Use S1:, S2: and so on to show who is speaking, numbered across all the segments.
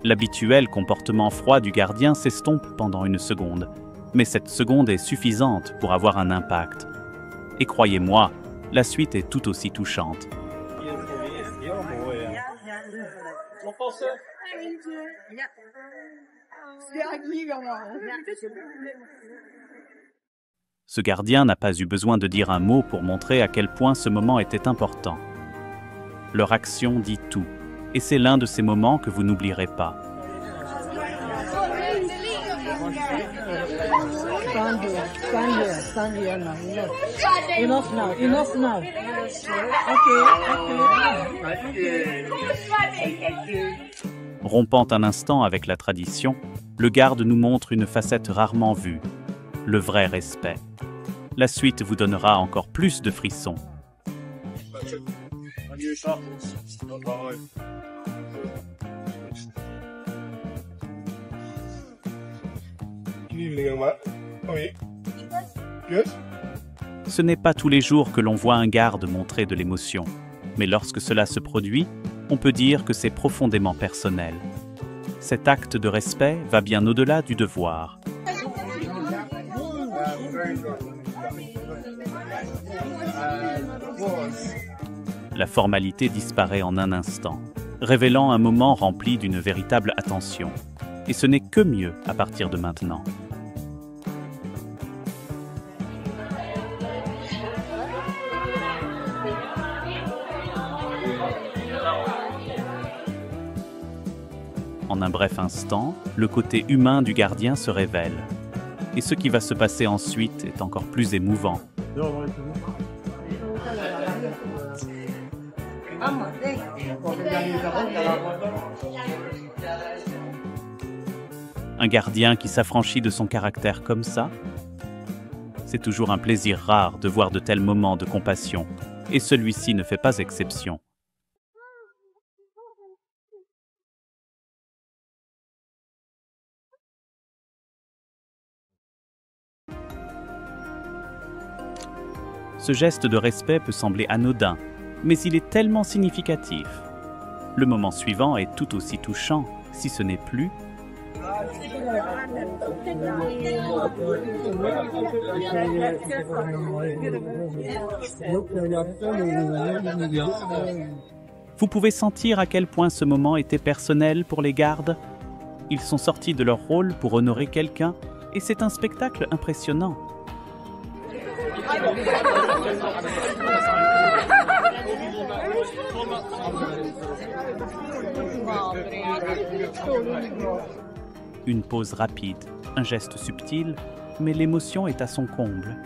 S1: L'habituel comportement froid du gardien s'estompe pendant une seconde, mais cette seconde est suffisante pour avoir un impact. Et croyez-moi, la suite est tout aussi touchante. Ce gardien n'a pas eu besoin de dire un mot pour montrer à quel point ce moment était important. Leur action dit tout, et c'est l'un de ces moments que vous n'oublierez pas. Rompant un instant avec la tradition, le garde nous montre une facette rarement vue, le vrai respect. La suite vous donnera encore plus de frissons. Ce n'est pas tous les jours que l'on voit un garde montrer de l'émotion, mais lorsque cela se produit, on peut dire que c'est profondément personnel. Cet acte de respect va bien au-delà du devoir. La formalité disparaît en un instant, révélant un moment rempli d'une véritable attention. Et ce n'est que mieux à partir de maintenant. En un bref instant, le côté humain du gardien se révèle. Et ce qui va se passer ensuite est encore plus émouvant. Un gardien qui s'affranchit de son caractère comme ça, c'est toujours un plaisir rare de voir de tels moments de compassion, et celui-ci ne fait pas exception. Ce geste de respect peut sembler anodin, mais il est tellement significatif. Le moment suivant est tout aussi touchant, si ce n'est plus. Vous pouvez sentir à quel point ce moment était personnel pour les gardes. Ils sont sortis de leur rôle pour honorer quelqu'un, et c'est un spectacle impressionnant. Une pause rapide, un geste subtil, mais l'émotion est à son comble.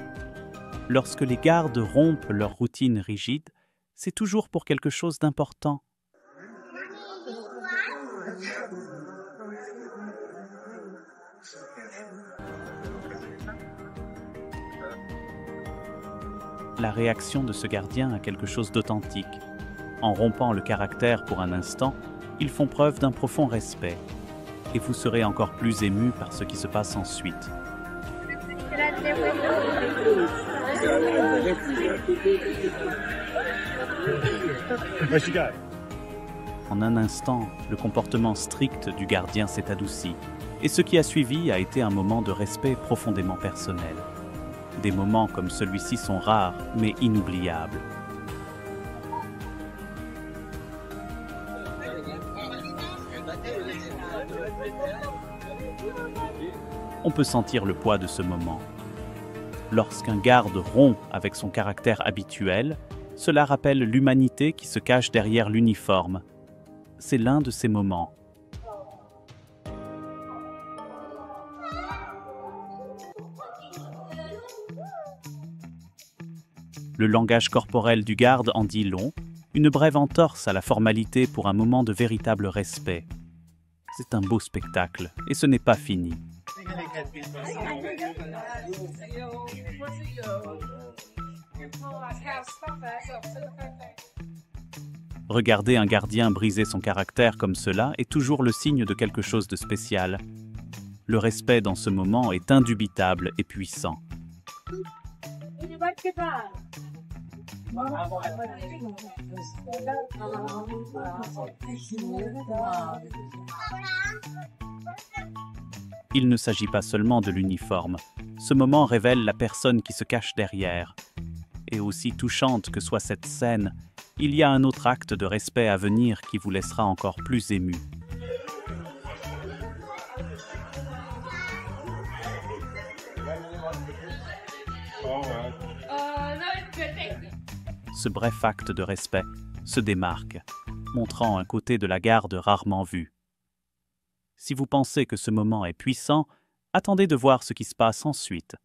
S1: Lorsque les gardes rompent leur routine rigide, c'est toujours pour quelque chose d'important. La réaction de ce gardien a quelque chose d'authentique. En rompant le caractère pour un instant, ils font preuve d'un profond respect. Et vous serez encore plus ému par ce qui se passe ensuite. En un instant, le comportement strict du gardien s'est adouci, et ce qui a suivi a été un moment de respect profondément personnel. Des moments comme celui-ci sont rares, mais inoubliables. On peut sentir le poids de ce moment. Lorsqu'un garde rompt avec son caractère habituel, cela rappelle l'humanité qui se cache derrière l'uniforme. C'est l'un de ces moments. Le langage corporel du garde en dit long, une brève entorse à la formalité pour un moment de véritable respect. C'est un beau spectacle, et ce n'est pas fini. Regarder un gardien briser son caractère comme cela est toujours le signe de quelque chose de spécial. Le respect dans ce moment est indubitable et puissant. Il ne s'agit pas seulement de l'uniforme. Ce moment révèle la personne qui se cache derrière. Et aussi touchante que soit cette scène, il y a un autre acte de respect à venir qui vous laissera encore plus ému. Ce bref acte de respect se démarque, montrant un côté de la garde rarement vu. Si vous pensez que ce moment est puissant, attendez de voir ce qui se passe ensuite.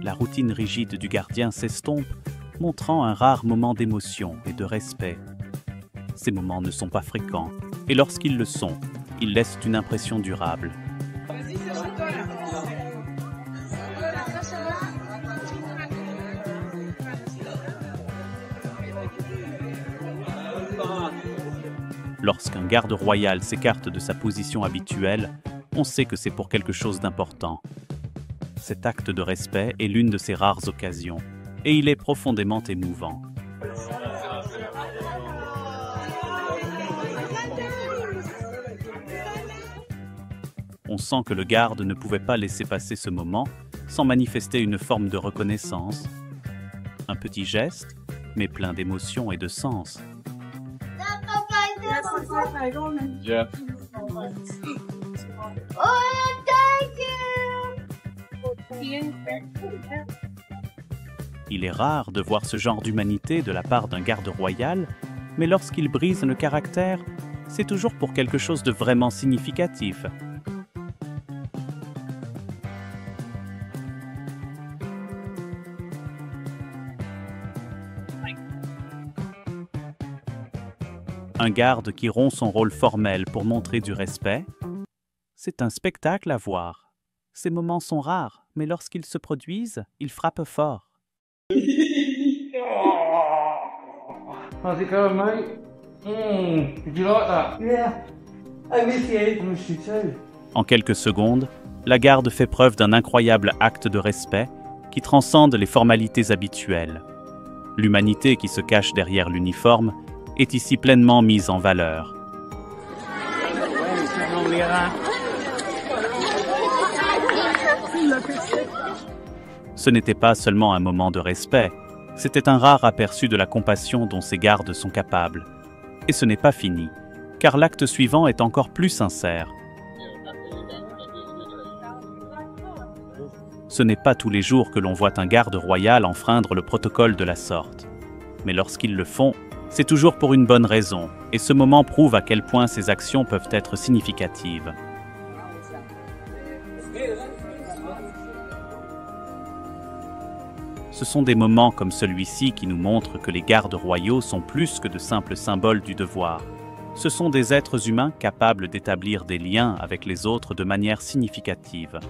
S1: La routine rigide du gardien s'estompe, montrant un rare moment d'émotion et de respect. Ces moments ne sont pas fréquents, et lorsqu'ils le sont, ils laissent une impression durable. Lorsqu'un garde royal s'écarte de sa position habituelle, on sait que c'est pour quelque chose d'important. Cet acte de respect est l'une de ces rares occasions, et il est profondément émouvant. On sent que le garde ne pouvait pas laisser passer ce moment sans manifester une forme de reconnaissance. Un petit geste, mais plein d'émotion et de sens.
S2: Yeah.
S1: Il est rare de voir ce genre d'humanité de la part d'un garde royal, mais lorsqu'il brise le caractère, c'est toujours pour quelque chose de vraiment significatif. Un garde qui rompt son rôle formel pour montrer du respect, c'est un spectacle à voir. Ces moments sont rares, mais lorsqu'ils se produisent, ils frappent fort.
S2: How's it going, mate? Did you like that?
S3: Yeah, I miss you.
S2: I miss you too.
S1: En quelques secondes, la garde fait preuve d'un incroyable acte de respect qui transcende les formalités habituelles. L'humanité qui se cache derrière l'uniforme est ici pleinement mise en valeur. Ce n'était pas seulement un moment de respect, c'était un rare aperçu de la compassion dont ces gardes sont capables. Et ce n'est pas fini, car l'acte suivant est encore plus sincère. Ce n'est pas tous les jours que l'on voit un garde royal enfreindre le protocole de la sorte. Mais lorsqu'ils le font, c'est toujours pour une bonne raison, et ce moment prouve à quel point ces actions peuvent être significatives. Ce sont des moments comme celui-ci qui nous montrent que les gardes royaux sont plus que de simples symboles du devoir. Ce sont des êtres humains capables d'établir des liens avec les autres de manière significative.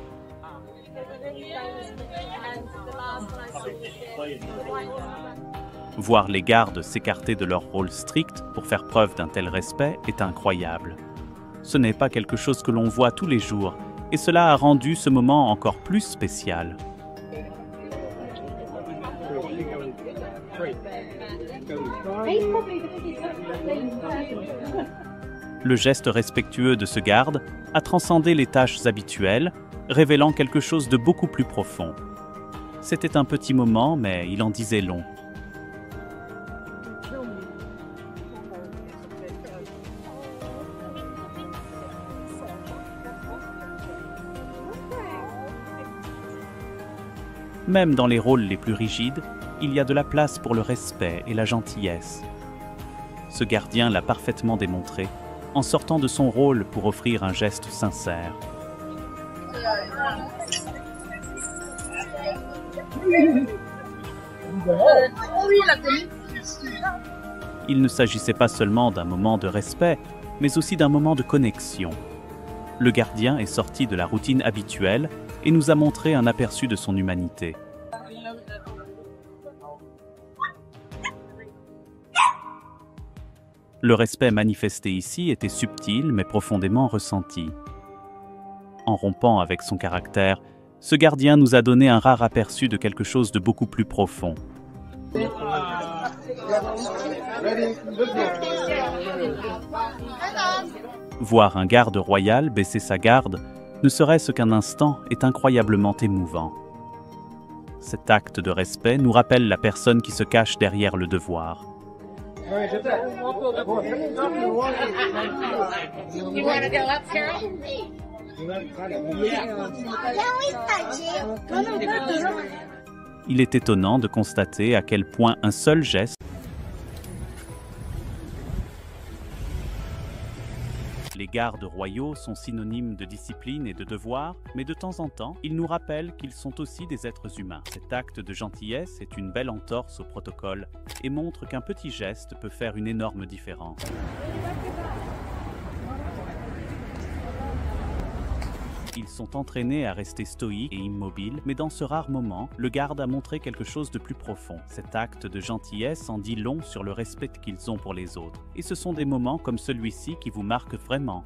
S1: Voir les gardes s'écarter de leur rôle strict pour faire preuve d'un tel respect est incroyable. Ce n'est pas quelque chose que l'on voit tous les jours, et cela a rendu ce moment encore plus spécial. Le geste respectueux de ce garde a transcendé les tâches habituelles, révélant quelque chose de beaucoup plus profond. C'était un petit moment, mais il en disait long. Même dans les rôles les plus rigides, il y a de la place pour le respect et la gentillesse. Ce gardien l'a parfaitement démontré en sortant de son rôle pour offrir un geste sincère. Il ne s'agissait pas seulement d'un moment de respect, mais aussi d'un moment de connexion. Le gardien est sorti de la routine habituelle et nous a montré un aperçu de son humanité. Le respect manifesté ici était subtil mais profondément ressenti. En rompant avec son caractère, ce gardien nous a donné un rare aperçu de quelque chose de beaucoup plus profond. Voir un garde royal baisser sa garde, ne serait-ce qu'un instant, est incroyablement émouvant. Cet acte de respect nous rappelle la personne qui se cache derrière le devoir. Il est étonnant de constater à quel point un seul geste Les gardes royaux sont synonymes de discipline et de devoir, mais de temps en temps, ils nous rappellent qu'ils sont aussi des êtres humains. Cet acte de gentillesse est une belle entorse au protocole et montre qu'un petit geste peut faire une énorme différence. Ils sont entraînés à rester stoïques et immobiles, mais dans ce rare moment, le garde a montré quelque chose de plus profond. Cet acte de gentillesse en dit long sur le respect qu'ils ont pour les autres. Et ce sont des moments comme celui-ci qui vous marquent vraiment.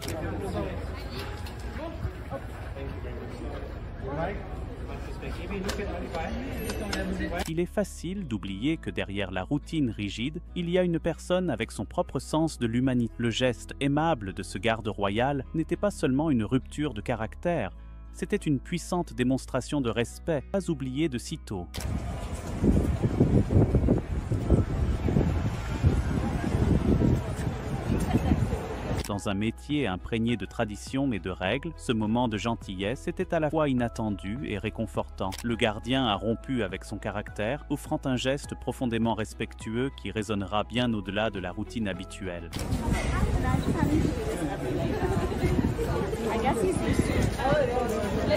S1: Il est facile d'oublier que derrière la routine rigide, il y a une personne avec son propre sens de l'humanité. Le geste aimable de ce garde royal n'était pas seulement une rupture de caractère, c'était une puissante démonstration de respect, pas oubliée de sitôt. Dans un métier imprégné de traditions et de règles, ce moment de gentillesse était à la fois inattendu et réconfortant. Le gardien a rompu avec son caractère, offrant un geste profondément respectueux qui résonnera bien au-delà de la routine habituelle.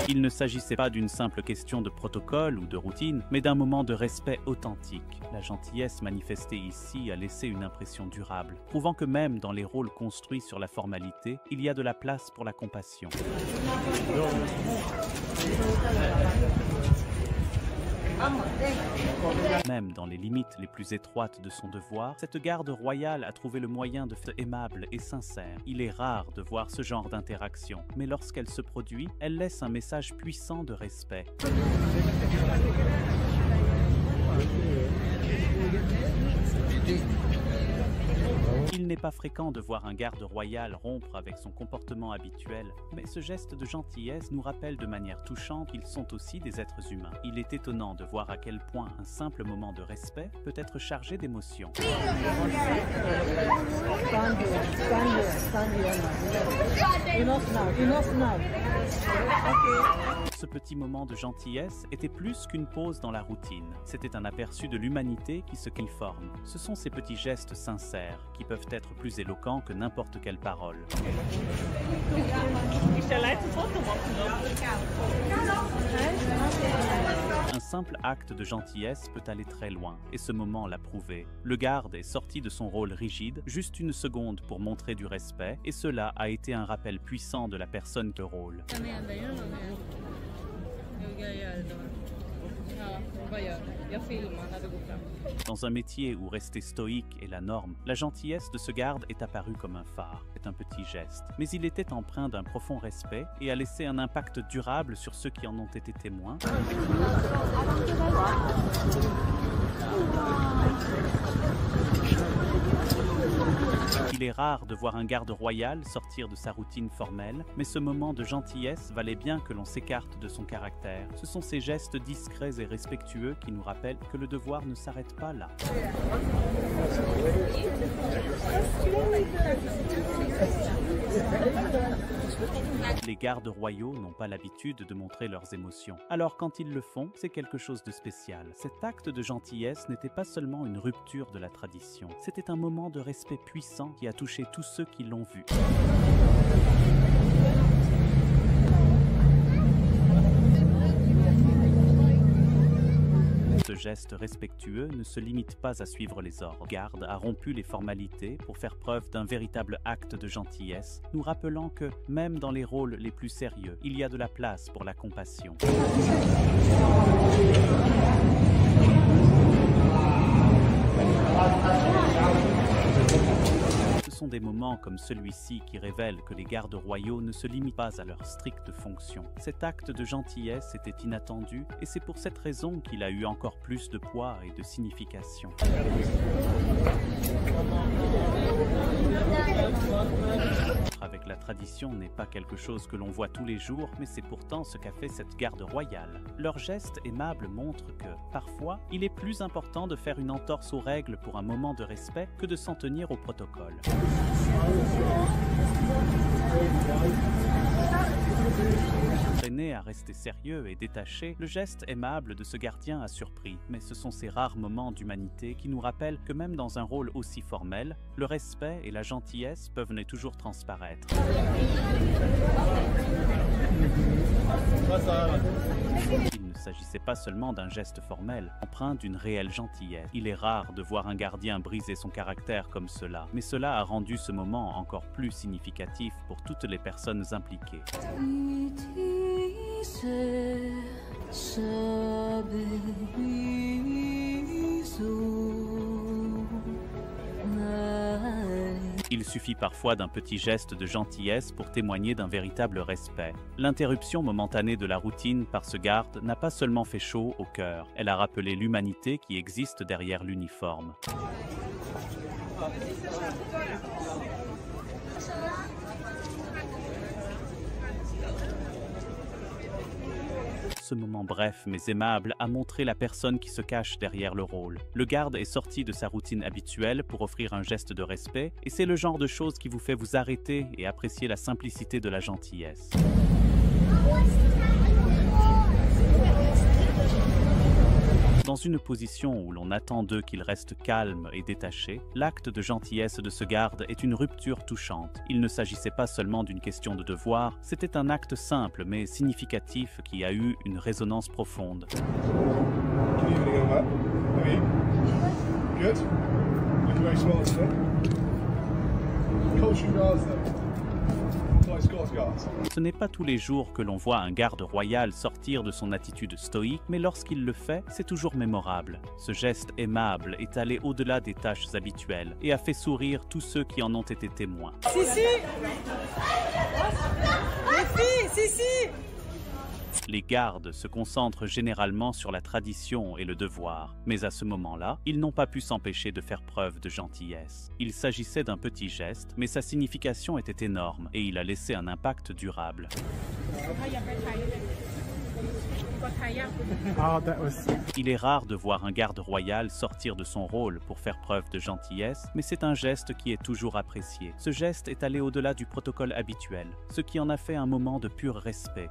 S1: Il ne s'agissait pas d'une simple question de protocole ou de routine, mais d'un moment de respect authentique. La gentillesse manifestée ici a laissé une impression durable, prouvant que même dans les rôles construits sur la formalité, il y a de la place pour la compassion. Même dans les limites les plus étroites de son devoir, cette garde royale a trouvé le moyen de faire aimable et sincère. Il est rare de voir ce genre d'interaction, mais lorsqu'elle se produit, elle laisse un message puissant de respect. Il n'est pas fréquent de voir un garde royal rompre avec son comportement habituel, mais ce geste de gentillesse nous rappelle de manière touchante qu'ils sont aussi des êtres humains. Il est étonnant de voir à quel point un simple moment de respect peut être chargé d'émotions. Ce petit moment de gentillesse était plus qu'une pause dans la routine. C'était un aperçu de l'humanité qui se forme. Ce sont ces petits gestes sincères qui peuvent être plus éloquents que n'importe quelle parole. Un simple acte de gentillesse peut aller très loin, et ce moment l'a prouvé. Le garde est sorti de son rôle rigide, juste une seconde pour montrer du respect, et cela a été un rappel puissant de la personne que rôle. Dans un métier où rester stoïque est la norme, la gentillesse de ce garde est apparue comme un phare. C'est un petit geste, mais il était empreint d'un profond respect et a laissé un impact durable sur ceux qui en ont été témoins. Il est rare de voir un garde royal sortir de sa routine formelle, mais ce moment de gentillesse valait bien que l'on s'écarte de son caractère. Ce sont ces gestes discrets et respectueux qui nous rappellent que le devoir ne s'arrête pas là. Les gardes royaux n'ont pas l'habitude de montrer leurs émotions. Alors quand ils le font, c'est quelque chose de spécial. Cet acte de gentillesse n'était pas seulement une rupture de la tradition, c'était un moment de respect puissant qui a touché tous ceux qui l'ont vu. Ce geste respectueux ne se limite pas à suivre les ordres. Le garde a rompu les formalités pour faire preuve d'un véritable acte de gentillesse, nous rappelant que, même dans les rôles les plus sérieux, il y a de la place pour la compassion. Ce sont des moments comme celui-ci qui révèlent que les gardes royaux ne se limitent pas à leur stricte fonction. Cet acte de gentillesse était inattendu et c'est pour cette raison qu'il a eu encore plus de poids et de signification. Avec la tradition n'est pas quelque chose que l'on voit tous les jours, mais c'est pourtant ce qu'a fait cette garde royale. Leur geste aimable montre que, parfois, il est plus important de faire une entorse aux règles pour un moment de respect que de s'en tenir au protocole. Entraîné à rester sérieux et détaché, le geste aimable de ce gardien a surpris, mais ce sont ces rares moments d'humanité qui nous rappellent que même dans un rôle aussi formel, le respect et la gentillesse peuvent ne toujours transparaître. Il ne s'agissait pas seulement d'un geste formel, empreint d'une réelle gentillesse. Il est rare de voir un gardien briser son caractère comme cela, mais cela a rendu ce moment encore plus significatif pour toutes les personnes impliquées. Il suffit parfois d'un petit geste de gentillesse pour témoigner d'un véritable respect. L'interruption momentanée de la routine par ce garde n'a pas seulement fait chaud au cœur, elle a rappelé l'humanité qui existe derrière l'uniforme. Ce moment bref mais aimable a montré la personne qui se cache derrière le rôle. Le garde est sorti de sa routine habituelle pour offrir un geste de respect et c'est le genre de choses qui vous fait vous arrêter et apprécier la simplicité de la gentillesse. Dans une position où l'on attend d'eux qu'ils restent calmes et détachés, l'acte de gentillesse de ce garde est une rupture touchante. Il ne s'agissait pas seulement d'une question de devoir, c'était un acte simple mais significatif qui a eu une résonance profonde. Ce n'est pas tous les jours que l'on voit un garde royal sortir de son attitude stoïque, mais lorsqu'il le fait, c'est toujours mémorable. Ce geste aimable est allé au-delà des tâches habituelles et a fait sourire tous ceux qui en ont été témoins.
S3: Sissi! Les filles, Sissi!
S1: Les gardes se concentrent généralement sur la tradition et le devoir, mais à ce moment-là, ils n'ont pas pu s'empêcher de faire preuve de gentillesse. Il s'agissait d'un petit geste, mais sa signification était énorme et il a laissé un impact durable. Il est rare de voir un garde royal sortir de son rôle pour faire preuve de gentillesse, mais c'est un geste qui est toujours apprécié. Ce geste est allé au-delà du protocole habituel, ce qui en a fait un moment de pur respect.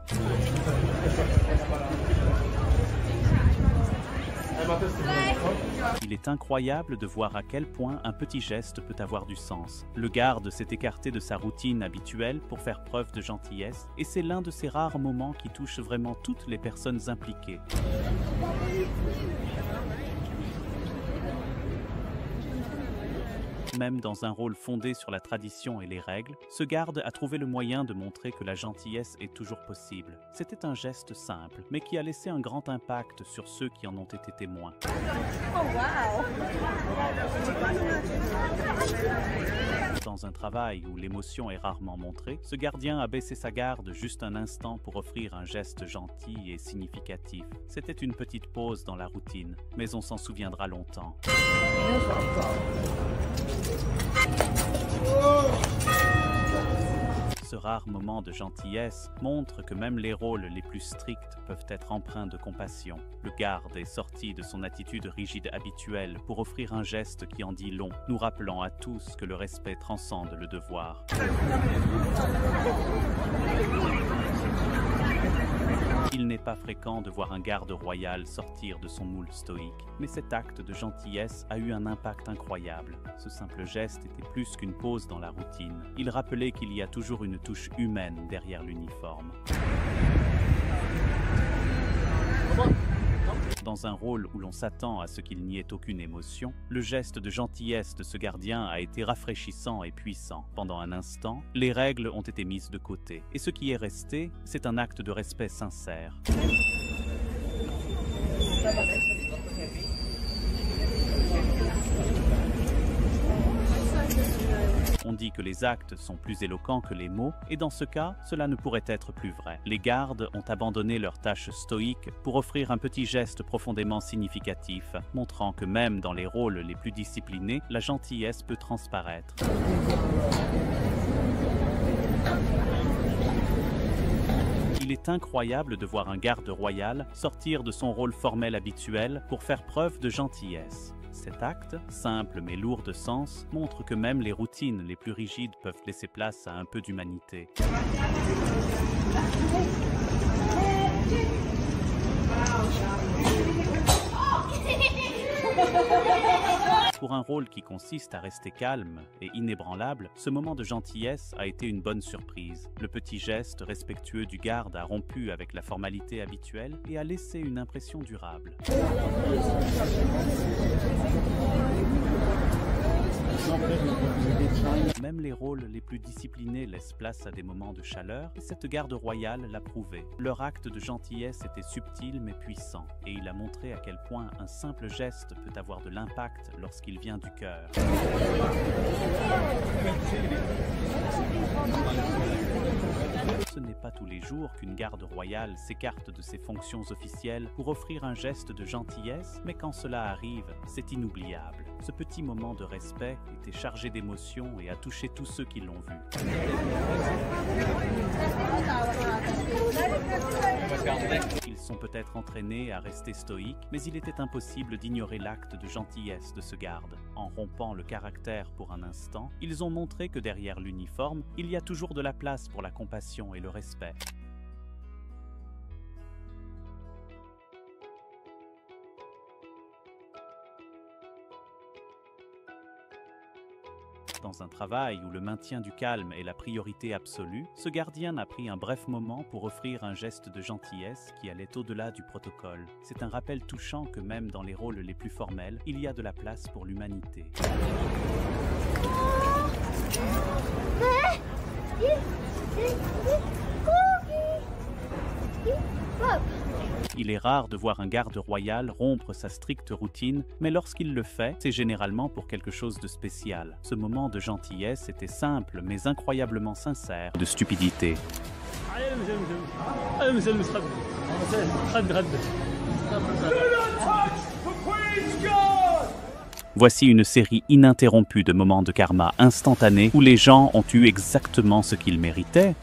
S1: Il est incroyable de voir à quel point un petit geste peut avoir du sens. Le garde s'est écarté de sa routine habituelle pour faire preuve de gentillesse, et c'est l'un de ces rares moments qui touche vraiment toutes les personnes impliquées. Même dans un rôle fondé sur la tradition et les règles, ce garde a trouvé le moyen de montrer que la gentillesse est toujours possible. C'était un geste simple, mais qui a laissé un grand impact sur ceux qui en ont été témoins.
S3: Oh, wow.
S1: Dans un travail où l'émotion est rarement montrée, ce gardien a baissé sa garde juste un instant pour offrir un geste gentil et significatif. C'était une petite pause dans la routine, mais on s'en souviendra longtemps. Ce rare moment de gentillesse montre que même les rôles les plus stricts peuvent être empreints de compassion. Le garde est sorti de son attitude rigide habituelle pour offrir un geste qui en dit long, nous rappelant à tous que le respect transcende le devoir. Il n'est pas fréquent de voir un garde royal sortir de son moule stoïque, mais cet acte de gentillesse a eu un impact incroyable. Ce simple geste était plus qu'une pause dans la routine. Il rappelait qu'il y a toujours une touche humaine derrière l'uniforme. Dans un rôle où l'on s'attend à ce qu'il n'y ait aucune émotion, le geste de gentillesse de ce gardien a été rafraîchissant et puissant. Pendant un instant, les règles ont été mises de côté, et ce qui est resté, c'est un acte de respect sincère. On dit dit que les actes sont plus éloquents que les mots, et dans ce cas, cela ne pourrait être plus vrai. Les gardes ont abandonné leur tâche stoïque pour offrir un petit geste profondément significatif, montrant que même dans les rôles les plus disciplinés, la gentillesse peut transparaître. Il est incroyable de voir un garde royal sortir de son rôle formel habituel pour faire preuve de gentillesse. Cet acte, simple mais lourd de sens, montre que même les routines les plus rigides peuvent laisser place à un peu d'humanité. Pour un rôle qui consiste à rester calme et inébranlable, ce moment de gentillesse a été une bonne surprise. Le petit geste respectueux du garde a rompu avec la formalité habituelle et a laissé une impression durable. Même les rôles les plus disciplinés laissent place à des moments de chaleur, et cette garde royale l'a prouvé. Leur acte de gentillesse était subtil mais puissant, et il a montré à quel point un simple geste peut avoir de l'impact lorsqu'il vient du cœur. Ce n'est pas tous les jours qu'une garde royale s'écarte de ses fonctions officielles pour offrir un geste de gentillesse, mais quand cela arrive, c'est inoubliable. Ce petit moment de respect était chargé d'émotions et a touché tous ceux qui l'ont vu. Ils sont peut-être entraînés à rester stoïques, mais il était impossible d'ignorer l'acte de gentillesse de ce garde. En rompant le caractère pour un instant, ils ont montré que derrière l'uniforme, il y a toujours de la place pour la compassion et le respect. Dans un travail où le maintien du calme est la priorité absolue, ce gardien a pris un bref moment pour offrir un geste de gentillesse qui allait au-delà du protocole. C'est un rappel touchant que même dans les rôles les plus formels, il y a de la place pour l'humanité. Il est rare de voir un garde royal rompre sa stricte routine, mais lorsqu'il le fait, c'est généralement pour quelque chose de spécial. Ce moment de gentillesse était simple, mais incroyablement sincère, de stupidité. Voici une série ininterrompue de moments de karma instantanés où les gens ont eu exactement ce qu'ils méritaient.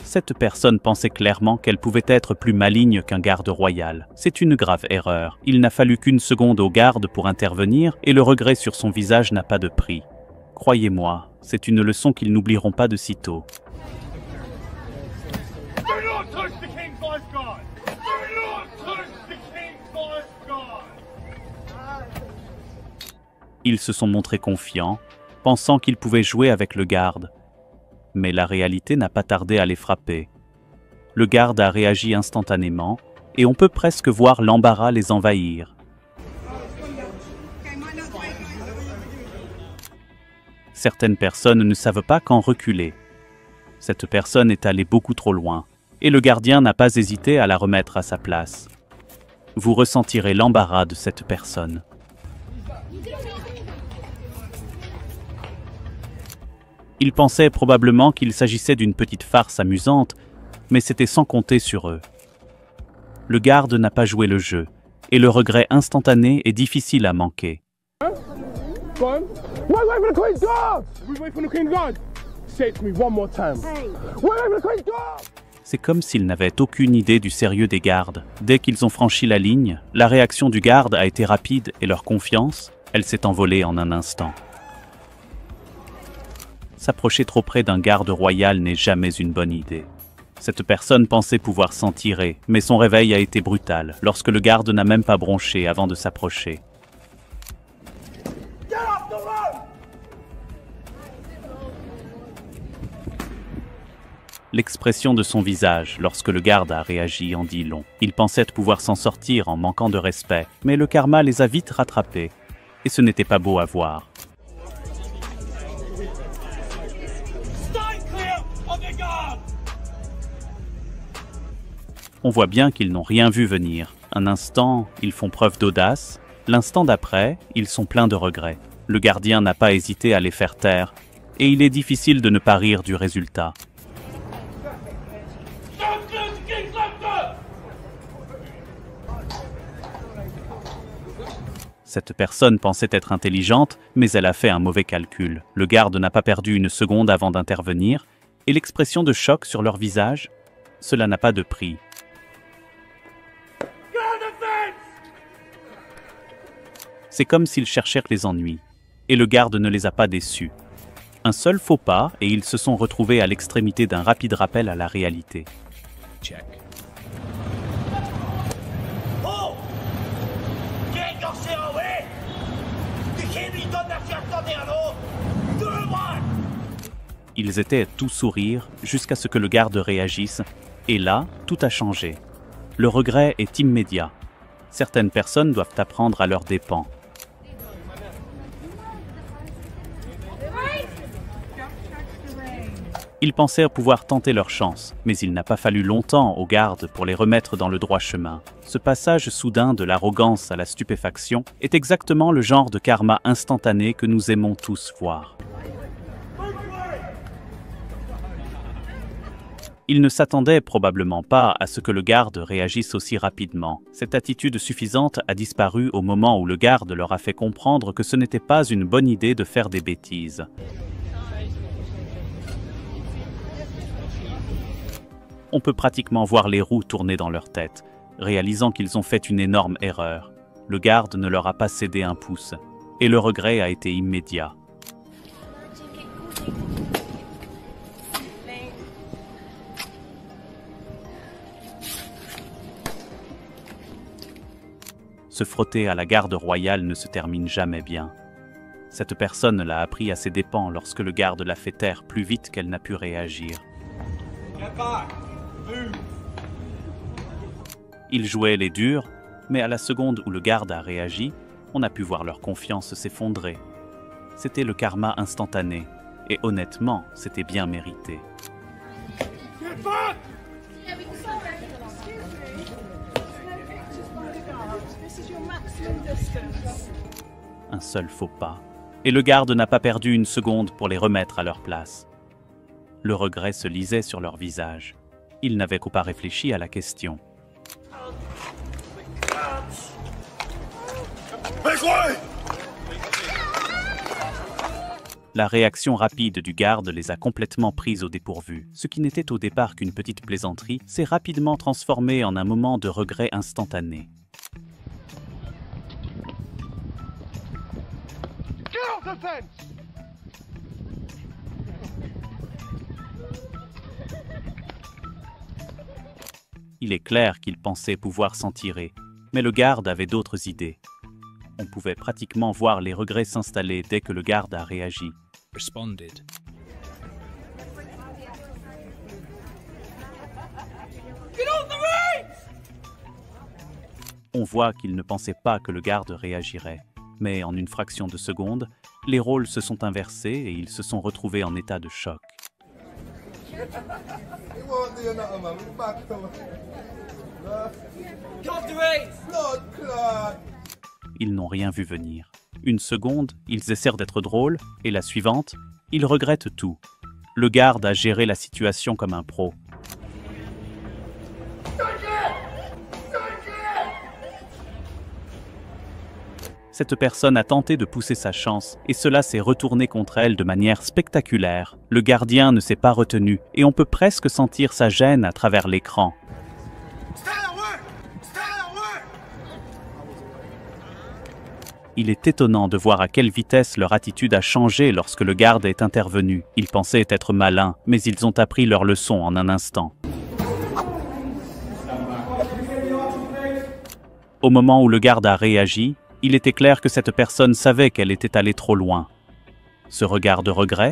S1: Cette personne pensait clairement qu'elle pouvait être plus maligne qu'un garde royal. C'est une grave erreur. Il n'a fallu qu'une seconde au garde pour intervenir et le regret sur son visage n'a pas de prix. Croyez-moi, c'est une leçon qu'ils n'oublieront pas de sitôt. Ils se sont montrés confiants, pensant qu'ils pouvaient jouer avec le garde. Mais la réalité n'a pas tardé à les frapper. Le garde a réagi instantanément, et on peut presque voir l'embarras les envahir. Certaines personnes ne savent pas quand reculer. Cette personne est allée beaucoup trop loin, et le gardien n'a pas hésité à la remettre à sa place. Vous ressentirez l'embarras de cette personne. Ils pensaient probablement qu'il s'agissait d'une petite farce amusante, mais c'était sans compter sur eux. Le garde n'a pas joué le jeu, et le regret instantané est difficile à manquer. C'est comme s'ils n'avaient aucune idée du sérieux des gardes. Dès qu'ils ont franchi la ligne, la réaction du garde a été rapide et leur confiance, elle s'est envolée en un instant. S'approcher trop près d'un garde royal n'est jamais une bonne idée. Cette personne pensait pouvoir s'en tirer, mais son réveil a été brutal, lorsque le garde n'a même pas bronché avant de s'approcher. L'expression de son visage, lorsque le garde a réagi, en dit long. Il pensait pouvoir s'en sortir en manquant de respect, mais le karma les a vite rattrapés, et ce n'était pas beau à voir. On voit bien qu'ils n'ont rien vu venir. Un instant, ils font preuve d'audace, L'instant d'après, ils sont pleins de regrets. Le gardien n'a pas hésité à les faire taire, et il est difficile de ne pas rire du résultat. Cette personne pensait être intelligente, mais elle a fait un mauvais calcul. Le garde n'a pas perdu une seconde avant d'intervenir, et l'expression de choc sur leur visage, cela n'a pas de prix. C'est comme s'ils cherchèrent les ennuis, et le garde ne les a pas déçus. Un seul faux pas, et ils se sont retrouvés à l'extrémité d'un rapide rappel à la réalité.
S4: Check.
S1: Ils étaient tout sourire jusqu'à ce que le garde réagisse, et là, tout a changé. Le regret est immédiat. Certaines personnes doivent apprendre à leurs dépens. Ils pensaient pouvoir tenter leur chance, mais il n'a pas fallu longtemps aux gardes pour les remettre dans le droit chemin. Ce passage soudain de l'arrogance à la stupéfaction est exactement le genre de karma instantané que nous aimons tous voir. Ils ne s'attendaient probablement pas à ce que le garde réagisse aussi rapidement. Cette attitude suffisante a disparu au moment où le garde leur a fait comprendre que ce n'était pas une bonne idée de faire des bêtises. On peut pratiquement voir les roues tourner dans leur tête, réalisant qu'ils ont fait une énorme erreur. Le garde ne leur a pas cédé un pouce, et le regret a été immédiat. Se frotter à la garde royale ne se termine jamais bien. Cette personne l'a appris à ses dépens lorsque le garde l'a fait taire plus vite qu'elle n'a pu réagir. Ils jouaient les durs, mais à la seconde où le garde a réagi, on a pu voir leur confiance s'effondrer. C'était le karma instantané, et honnêtement, c'était bien mérité. Un seul faux pas, et le garde n'a pas perdu une seconde pour les remettre à leur place. Le regret se lisait sur leur visage. Ils n'avaient qu'au pas réfléchi à la question. La réaction rapide du garde les a complètement pris au dépourvu. Ce qui n'était au départ qu'une petite plaisanterie s'est rapidement transformé en un moment de regret instantané. Il est clair qu'il pensait pouvoir s'en tirer, mais le garde avait d'autres idées. On pouvait pratiquement voir les regrets s'installer dès que le garde a réagi.
S4: Responded.
S1: On voit qu'il ne pensait pas que le garde réagirait. Mais en une fraction de seconde, les rôles se sont inversés et ils se sont retrouvés en état de choc. Ils n'ont rien vu venir. Une seconde, ils essayent d'être drôles, et la suivante, ils regrettent tout. Le garde a géré la situation comme un pro. Cette personne a tenté de pousser sa chance, et cela s'est retourné contre elle de manière spectaculaire. Le gardien ne s'est pas retenu, et on peut presque sentir sa gêne à travers l'écran. Il est étonnant de voir à quelle vitesse leur attitude a changé lorsque le garde est intervenu. Ils pensaient être malins, mais ils ont appris leur leçon en un instant. Au moment où le garde a réagi, il était clair que cette personne savait qu'elle était allée trop loin. Ce regard de regret,